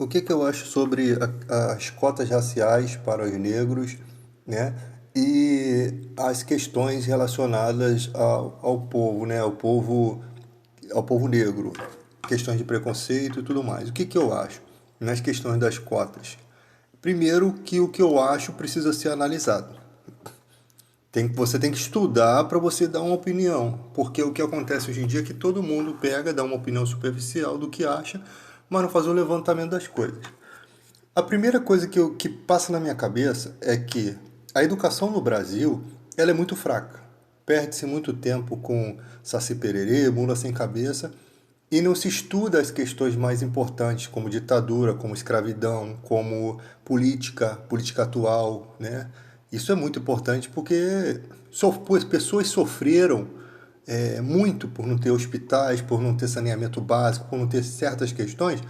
O que que eu acho sobre as cotas raciais para os negros, né? E as questões relacionadas ao povo, né? Ao povo negro, questões de preconceito e tudo mais. O que que eu acho nas questões das cotas? Primeiro, que o que eu acho precisa ser analisado. Você tem que estudar para você dar uma opinião, porque o que acontece hoje em dia é que todo mundo pega, dá uma opinião superficial do que acha, mas não faz o levantamento das coisas. A primeira coisa que passa na minha cabeça é que a educação no Brasil ela é muito fraca. Perde-se muito tempo com saci pererê, mula sem cabeça, e não se estuda as questões mais importantes, como ditadura, como escravidão, como política atual, né? Isso é muito importante porque as pessoas sofreram muito por não ter hospitais, por não ter saneamento básico, por não ter certas questões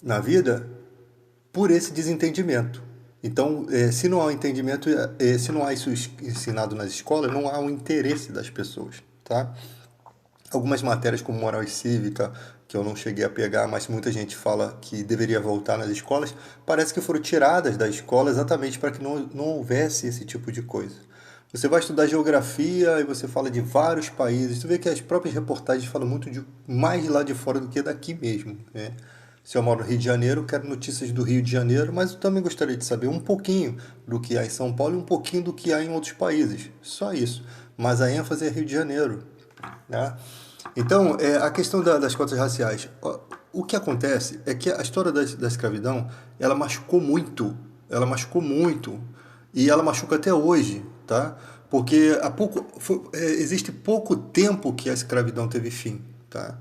na vida, por esse desentendimento. Então, se não há um entendimento, se não há isso ensinado nas escolas, não há um interesse das pessoas, tá? Algumas matérias como moral e cívica, que eu não cheguei a pegar, mas muita gente fala que deveria voltar nas escolas, parece que foram tiradas da escola exatamente para que não houvesse esse tipo de coisa. Você vai estudar geografia e você fala de vários países, você vê que as próprias reportagens falam muito de mais de lá de fora do que daqui mesmo, né? Se eu moro no Rio de Janeiro, quero notícias do Rio de Janeiro, mas eu também gostaria de saber um pouquinho do que há em São Paulo e um pouquinho do que há em outros países. Só isso. Mas a ênfase é Rio de Janeiro, né? Então, a questão das cotas raciais. O que acontece é que a história da escravidão, ela machucou muito, e ela machuca até hoje, tá? Porque existe pouco tempo que a escravidão teve fim, tá?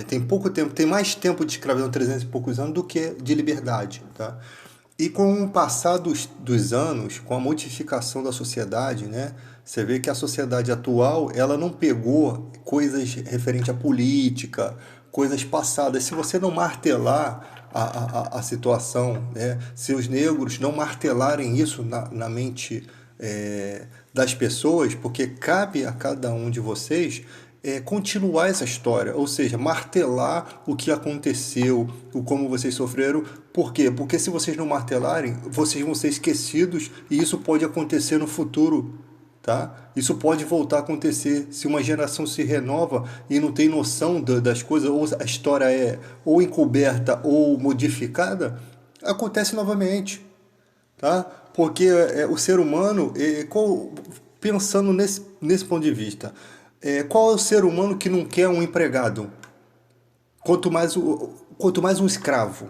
Tem pouco tempo, tem mais tempo de escravidão, 300 e poucos anos, do que de liberdade, tá? E com o passar dos anos, com a modificação da sociedade, né, você vê que a sociedade atual ela não pegou coisas referentes à política, coisas passadas. Se você não martelar a situação, né, se os negros não martelarem isso na mente das pessoas, porque cabe a cada um de vocês continuar essa história, ou seja, martelar o que aconteceu, o como vocês sofreram. Por quê? Porque se vocês não martelarem, vocês vão ser esquecidos e isso pode acontecer no futuro, tá? Isso pode voltar a acontecer se uma geração se renova e não tem noção das coisas, ou a história é ou encoberta ou modificada, acontece novamente, tá? Porque o ser humano, pensando nesse ponto de vista, qual é o ser humano que não quer um empregado? Quanto mais um escravo.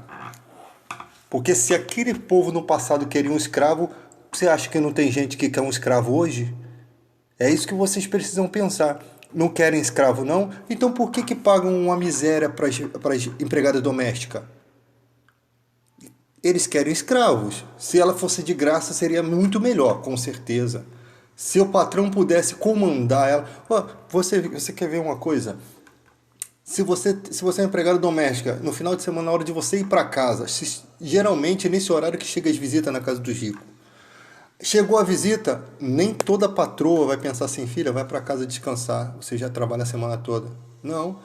Porque se aquele povo no passado queria um escravo, você acha que não tem gente que quer um escravo hoje? É isso que vocês precisam pensar. Não querem escravo, não? Então por que pagam uma miséria para as empregadas domésticas? Eles querem escravos. Se ela fosse de graça, seria muito melhor, com certeza. Se o patrão pudesse comandar ela. Ó, você quer ver uma coisa? Se você é empregada doméstica, no final de semana, na hora de você ir para casa, geralmente é nesse horário que chega as visitas na casa dos ricos. Chegou a visita, nem toda patroa vai pensar assim, filha, vai para casa descansar, você já trabalha a semana toda. Não.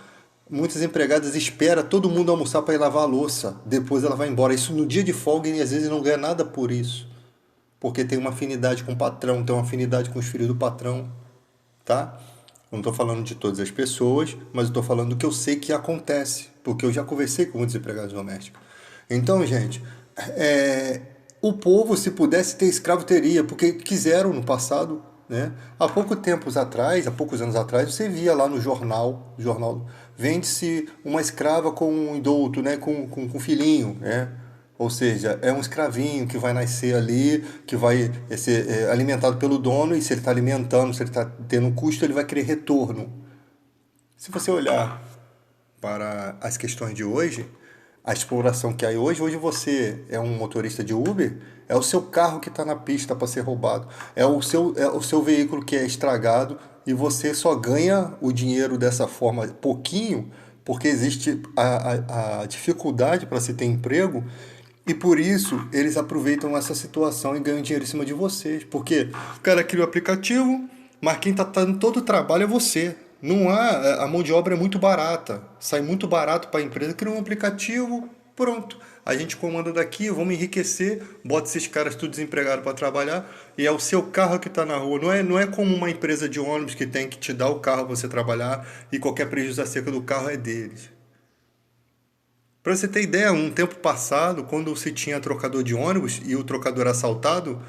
Muitas empregadas esperam todo mundo almoçar para ir lavar a louça, depois ela vai embora. Isso no dia de folga e às vezes não ganha nada por isso, porque tem uma afinidade com o patrão, tem uma afinidade com os filhos do patrão, tá? Eu não estou falando de todas as pessoas, mas eu estou falando do que eu sei que acontece, porque eu já conversei com muitos empregados domésticos. Então, gente, o povo, se pudesse ter escravo, teria, porque quiseram no passado, né? Há poucos anos atrás, você via lá no jornal vende-se uma escrava com um indulto, né? Com um filhinho, né? Ou seja, é um escravinho que vai nascer ali, que vai ser alimentado pelo dono, e se ele está alimentando, se ele está tendo um custo, ele vai querer retorno. Se você olhar para as questões de hoje, a exploração que há hoje você é um motorista de Uber, é o seu carro que está na pista para ser roubado, é o seu veículo que é estragado e você só ganha o dinheiro dessa forma pouquinho, porque existe a dificuldade para se ter emprego e por isso eles aproveitam essa situação e ganham dinheiro em cima de vocês. Porque o cara cria o aplicativo, mas quem está dando todo o trabalho é você. Não há, a mão de obra é muito barata. Sai muito barato para a empresa criar um aplicativo. Pronto. A gente comanda daqui, vamos enriquecer, bota esses caras tudo desempregados para trabalhar e é o seu carro que está na rua. Não é como uma empresa de ônibus que tem que te dar o carro para você trabalhar e qualquer prejuízo acerca do carro é deles. Para você ter ideia, um tempo passado, quando se tinha trocador de ônibus e o trocador era assaltado,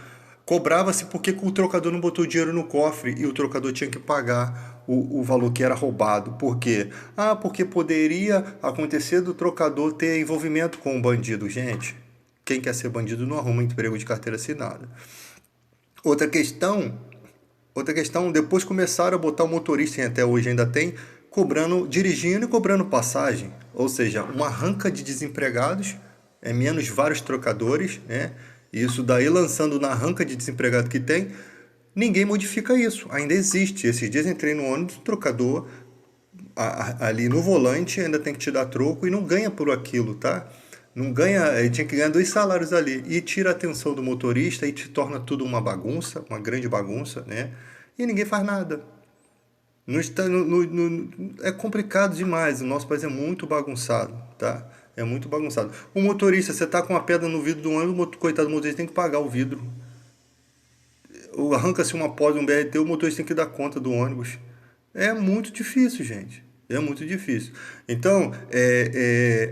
cobrava-se porque o trocador não botou dinheiro no cofre e o trocador tinha que pagar o valor que era roubado. Por quê? Ah, porque poderia acontecer do trocador ter envolvimento com o bandido. Gente, quem quer ser bandido não arruma emprego de carteira assinada. Outra questão, depois começaram a botar o motorista, e até hoje ainda tem, cobrando, dirigindo e cobrando passagem. Ou seja, uma arranca de desempregados, menos vários trocadores, né? Isso daí lançando na arranca de desempregado que tem, ninguém modifica isso. Ainda existe. Esses dias entrei no ônibus, o trocador ali no volante ainda tem que te dar troco e não ganha por aquilo, tá? Não ganha, ele tinha que ganhar 2 salários ali. E tira a atenção do motorista e te torna tudo uma bagunça, uma grande bagunça, né? E ninguém faz nada. Não está, é complicado demais. O nosso país é muito bagunçado, tá? É muito bagunçado. O motorista, você tá com uma pedra no vidro do ônibus, coitado do motorista tem que pagar o vidro. Arranca-se uma porta, um BRT, o motorista tem que dar conta do ônibus. É muito difícil, gente. É muito difícil. Então,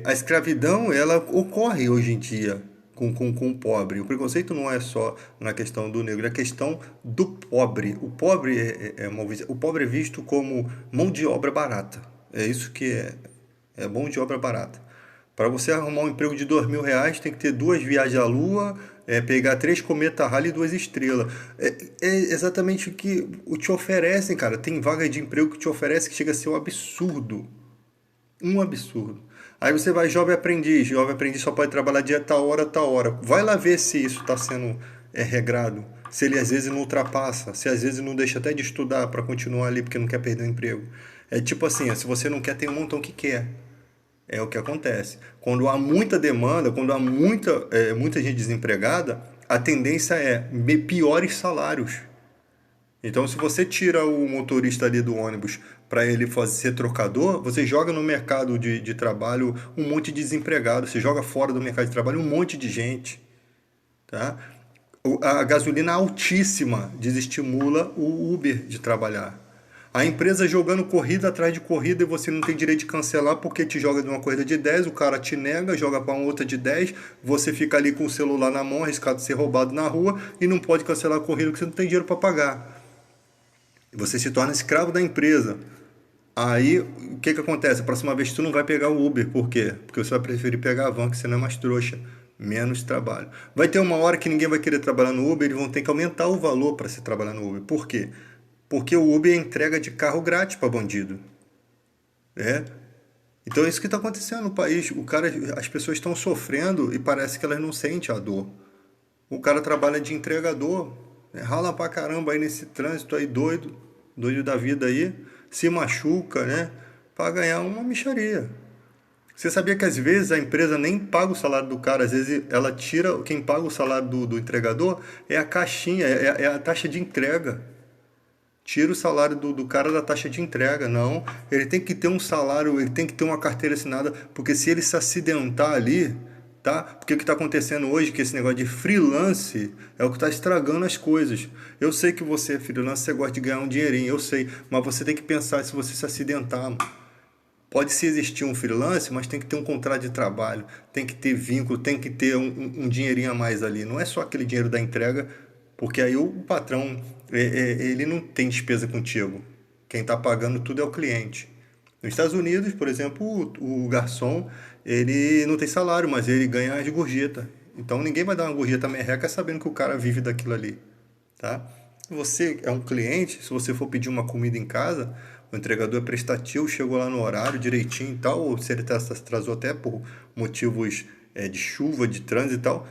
a escravidão, ela ocorre hoje em dia com o pobre. O preconceito não é só na questão do negro, é a questão do pobre. O pobre o pobre é visto como mão de obra barata. É isso que é mão de obra barata. Para você arrumar um emprego de R$ 2.000, tem que ter 2 viagens à Lua, pegar 3 cometas Halley e 2 estrelas. É exatamente o que te oferecem, cara. Tem vaga de emprego que te oferece que chega a ser um absurdo. Um absurdo. Aí você vai jovem aprendiz só pode trabalhar dia tal hora, tal hora. Vai lá ver se isso está sendo regrado. Se ele às vezes não ultrapassa, se às vezes não deixa até de estudar para continuar ali porque não quer perder o emprego. É tipo assim, se você não quer, tem um montão que quer. É o que acontece. Quando há muita demanda, quando há muita gente desempregada, a tendência é piores salários. Então, se você tira o motorista ali do ônibus para ele ser trocador, você joga no mercado de trabalho um monte de desempregado, você joga fora do mercado de trabalho um monte de gente. Tá? A gasolina altíssima desestimula o Uber de trabalhar. A empresa jogando corrida atrás de corrida e você não tem direito de cancelar porque te joga de uma corrida de 10, o cara te nega, joga para uma outra de 10, você fica ali com o celular na mão, arriscado de ser roubado na rua e não pode cancelar a corrida porque você não tem dinheiro para pagar. Você se torna escravo da empresa. Aí, o que acontece? A próxima vez tu não vai pegar o Uber. Por quê? Porque você vai preferir pegar a van, que você não é mais trouxa. Menos trabalho. Vai ter uma hora que ninguém vai querer trabalhar no Uber, eles vão ter que aumentar o valor para se trabalhar no Uber. Por quê? Porque o Uber é entrega de carro grátis para bandido. Então é isso que está acontecendo no país. As pessoas estão sofrendo e parece que elas não sentem a dor. O cara trabalha de entregador, rala pra caramba aí nesse trânsito aí doido da vida aí, se machuca, né? Pra ganhar uma mixaria. Você sabia que às vezes a empresa nem paga o salário do cara, às vezes ela tira, quem paga o salário do entregador é a caixinha, é a taxa de entrega. Tira o salário do cara da taxa de entrega, não. Ele tem que ter um salário, ele tem que ter uma carteira assinada, porque se ele se acidentar ali, tá? Porque o que está acontecendo hoje, que esse negócio de freelance é o que está estragando as coisas. Eu sei que você é freelance, você gosta de ganhar um dinheirinho, eu sei, mas você tem que pensar se você se acidentar, mano. Pode se existir um freelance, mas tem que ter um contrato de trabalho, tem que ter vínculo, tem que ter um dinheirinho a mais ali. Não é só aquele dinheiro da entrega, porque aí o patrão, ele não tem despesa contigo. Quem está pagando tudo é o cliente. Nos Estados Unidos, por exemplo, o garçom, ele não tem salário, mas ele ganha de gorjeta. Então ninguém vai dar uma gorjeta merreca sabendo que o cara vive daquilo ali, tá? Você é um cliente, se você for pedir uma comida em casa, o entregador é prestativo, chegou lá no horário direitinho e tal, ou se ele atrasou até por motivos de chuva, de trânsito e tal,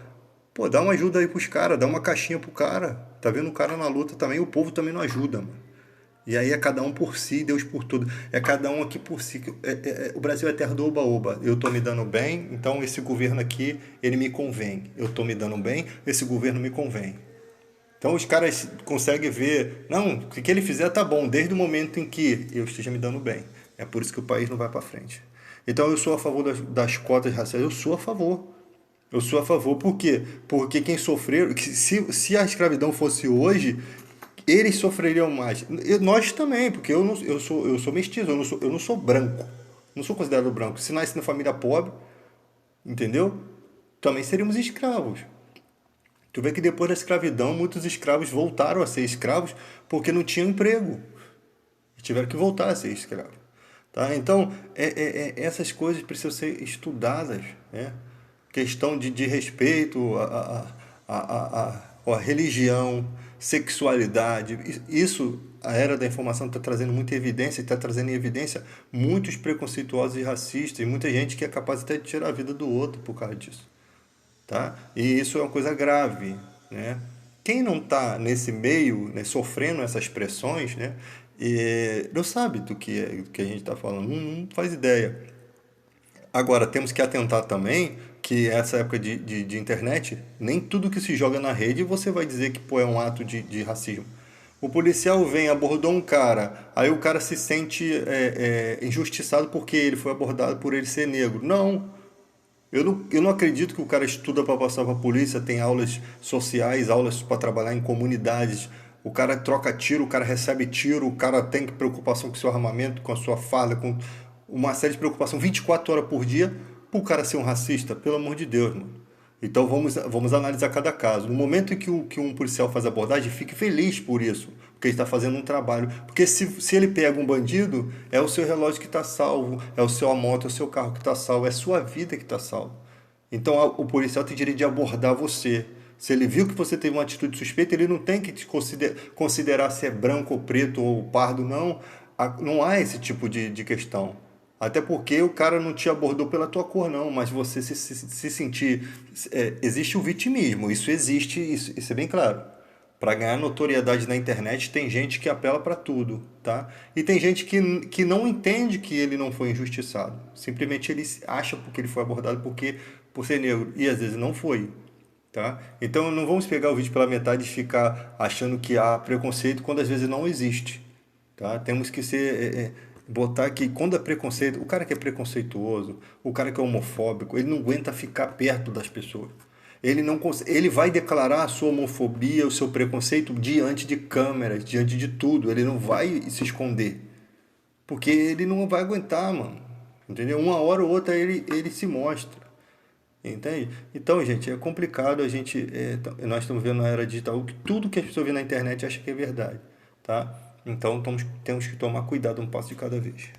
pô, dá uma ajuda aí pros caras, dá uma caixinha pro cara. Tá vendo o cara na luta também, o povo também não ajuda, mano. E aí é cada um por si, Deus por tudo. É cada um aqui por si. O Brasil é terra do oba-oba. Eu tô me dando bem, então esse governo aqui, ele me convém. Eu tô me dando bem, esse governo me convém. Então os caras conseguem ver, não, o que ele fizer tá bom, desde o momento em que eu esteja me dando bem. É por isso que o país não vai para frente. Então eu sou a favor das cotas raciais, eu sou a favor. Eu sou a favor, por quê? Porque quem sofreu, se a escravidão fosse hoje, eles sofreriam mais. Nós também, porque eu sou mestiço, eu não sou branco. Não sou considerado branco. Se nasce na família pobre, entendeu? Também seríamos escravos. Tu vê que depois da escravidão, muitos escravos voltaram a ser escravos porque não tinham emprego. E tiveram que voltar a ser escravos. Tá? Então, essas coisas precisam ser estudadas. Né? Questão de respeito à religião, sexualidade. Isso, a era da informação está trazendo muita evidência, está trazendo em evidência muitos preconceituosos e racistas, e muita gente que é capaz até de tirar a vida do outro por causa disso. Tá? E isso é uma coisa grave, né? Quem não está nesse meio, né, sofrendo essas pressões, né, não sabe do que a gente está falando, não faz ideia. Agora, temos que atentar também que essa época de internet, nem tudo que se joga na rede você vai dizer que pô, é um ato de racismo. O policial vem, abordou um cara, aí o cara se sente injustiçado porque ele foi abordado por ele ser negro. Não, eu não acredito que o cara estuda para passar para a polícia, tem aulas sociais, aulas para trabalhar em comunidades. O cara troca tiro, o cara recebe tiro, o cara tem preocupação com o seu armamento, com a sua farda, com uma série de preocupação 24 horas por dia, para o cara ser um racista, pelo amor de Deus, mano. Então vamos analisar cada caso. No momento em que um policial faz abordagem, fique feliz por isso, porque ele está fazendo um trabalho. Porque se ele pega um bandido, é o seu relógio que está salvo, é o seu moto, é o seu carro que está salvo, é a sua vida que está salvo. Então o policial tem direito de abordar você. Se ele viu que você teve uma atitude suspeita, ele não tem que te considerar se é branco ou preto ou pardo, não. Não há esse tipo de questão. Até porque o cara não te abordou pela tua cor, não, mas você se sentir. Existe o vitimismo, isso existe, isso é bem claro. Para ganhar notoriedade na internet, tem gente que apela para tudo, tá? E tem gente que não entende que ele não foi injustiçado. Simplesmente ele acha porque ele foi abordado por ser negro, e às vezes não foi, tá? Então não vamos pegar o vídeo pela metade e ficar achando que há preconceito quando às vezes não existe. Tá? Temos que botar que quando é preconceito, o cara que é preconceituoso, o cara que é homofóbico, ele não aguenta ficar perto das pessoas. Ele não ele vai declarar a sua homofobia, o seu preconceito diante de câmeras, diante de tudo. Ele não vai se esconder. Porque ele não vai aguentar, mano. Entendeu? Uma hora ou outra ele se mostra. Entende? Então, gente, é complicado a gente. Nós estamos vendo na era digital que tudo que as pessoas veem na internet acham que é verdade. Tá? Então temos que tomar cuidado um passo de cada vez.